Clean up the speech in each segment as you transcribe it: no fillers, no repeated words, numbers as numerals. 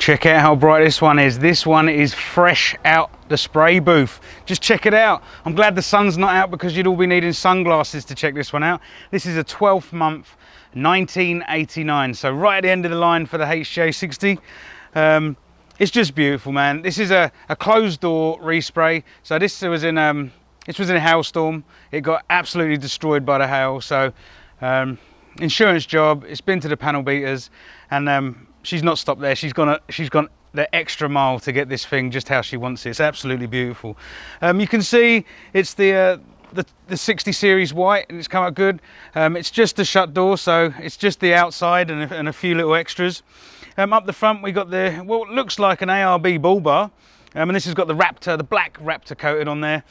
Check out how bright this one is. This one is fresh out the spray booth. Just check it out. I'm glad the sun's not out because you'd all be needing sunglasses to check this one out. This is a 12th month, 1989. So right at the end of the line for the HJ60. It's just beautiful, man. This is a closed door respray. So this was in a hailstorm. It got absolutely destroyed by the hail. So insurance job. It's been to the panel beaters, and she's not stopped there. She's gone the extra mile to get this thing just how she wants it. It's absolutely beautiful. You can see it's the 60 series white, and it's come out good. It's just a shut door, so it's just the outside and a few little extras. Up the front we got what looks like an ARB bull bar, and this has got the Raptor, the black Raptor coated on there.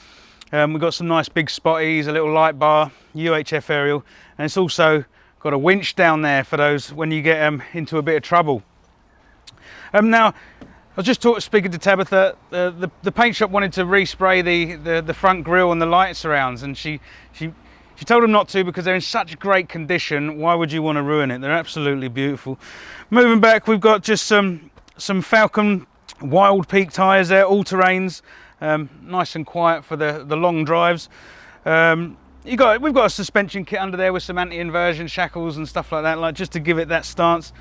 We've got some nice big spotties, a little light bar, UHF aerial, and it's also got a winch down there for those when you get into a bit of trouble. Now, I was just speaking to Tabitha. The paint shop wanted to respray the front grille and the light surrounds, and she told them not to because they're in such great condition. Why would you want to ruin it? They're absolutely beautiful. Moving back, we've got just some Falcon Wild Peak tyres there, all terrains, nice and quiet for the long drives. We've got a suspension kit under there with some anti-inversion shackles and stuff like that, like just to give it that stance.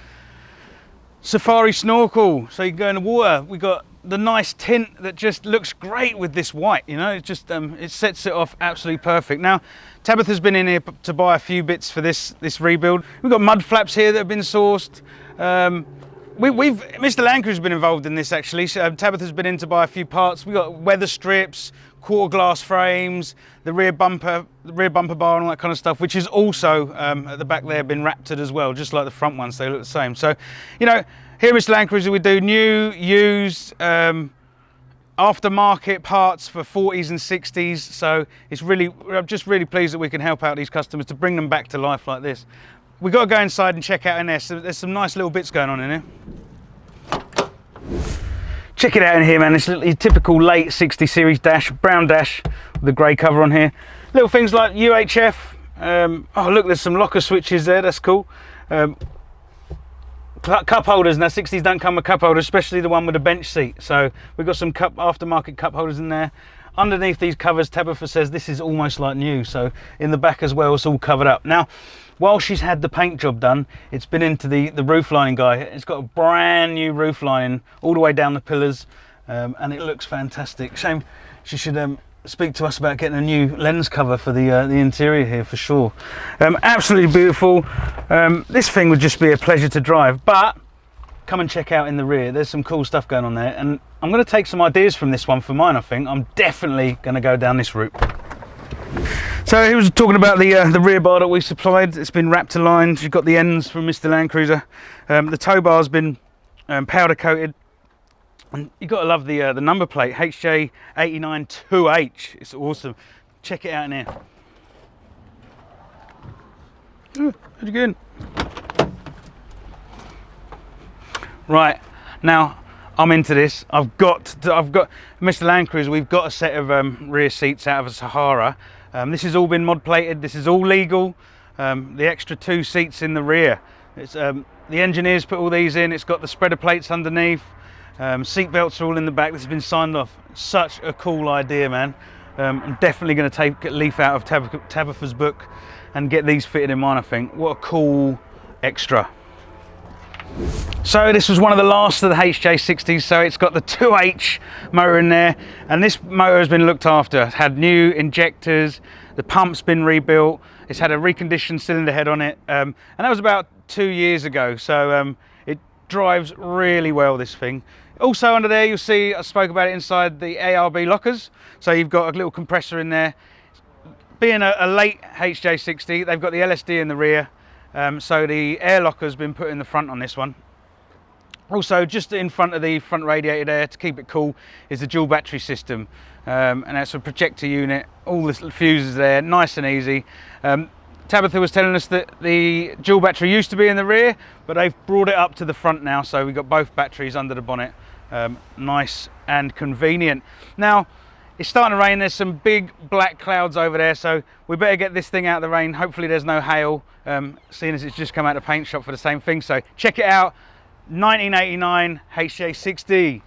Safari snorkel, so you can go in the water. We've got the nice tint that just looks great with this white, you know, it just it sets it off absolutely perfect. Now, Tabitha's been in here to buy a few bits for this rebuild. We've got mud flaps here that have been sourced. Mr Landcruiser's been involved in this actually. Tabitha's been in to buy a few parts. We've got weather strips, quarter glass frames, the rear bumper bar and all that kind of stuff, which is also at the back there been Raptored as well, just like the front ones, they look the same. So, you know, here at Mr Landcruiser we do new, used, aftermarket parts for 40s and 60s. So I'm just really pleased that we can help out these customers to bring them back to life like this. We've got to go inside and check out in there. So there's some nice little bits going on in here. Check it out in here, man. It's your typical late 60 series dash, brown dash with the grey cover on here. Little things like UHF. Oh look, there's some locker switches there, that's cool. Cup holders. Now 60s don't come with cup holders, especially the one with a bench seat. So we've got some aftermarket cup holders in there. Underneath these covers, Tabitha says this is almost like new. So in the back as well, it's all covered up. Now, while she's had the paint job done, it's been into the roof lining guy. It's got a brand new roof lining all the way down the pillars, and it looks fantastic. Shame she should speak to us about getting a new lens cover for the interior here for sure. Absolutely beautiful. This thing would just be a pleasure to drive, but come and check out in the rear. There's some cool stuff going on there, and I'm going to take some ideas from this one for mine. I think I'm definitely going to go down this route. So he was talking about the rear bar that we supplied. It's been Raptor lined. You've got the ends from Mr Landcruiser. The tow bar's been powder coated. And you've got to love the number plate, HJ89-2H. It's awesome. Check it out in here. How'd you get in? Right, now I'm into this. I've got Mr Landcruiser. We've got a set of rear seats out of a Sahara. This has all been mod plated. This is all legal. The extra 2 seats in the rear. It's the engineers put all these in. It's got the spreader plates underneath. Seat belts are all in the back. This has been signed off. Such a cool idea, man. I'm definitely going to take a leaf out of Tabitha's book and get these fitted in mine, I think. What a cool extra. So this was one of the last of the HJ60s, so it's got the 2H motor in there, and this motor has been looked after. It's had new injectors, the pump's been rebuilt, it's had a reconditioned cylinder head on it, and that was about 2 years ago, so it drives really well, this thing. Also under there you'll see, I spoke about it inside, the ARB lockers, so you've got a little compressor in there. Being a late HJ60, they've got the LSD in the rear, so the air locker's been put in the front on this one. Also, just in front of the front radiator there, to keep it cool, is the dual battery system, and that's a projector unit. All the fuses there, nice and easy. Tabitha was telling us that the dual battery used to be in the rear, but they've brought it up to the front now, so we've got both batteries under the bonnet. Nice and convenient. Now, it's starting to rain. There's some big black clouds over there, so we better get this thing out of the rain. Hopefully there's no hail, seeing as it's just come out of the paint shop for the same thing. So check it out. 1989 HJ60.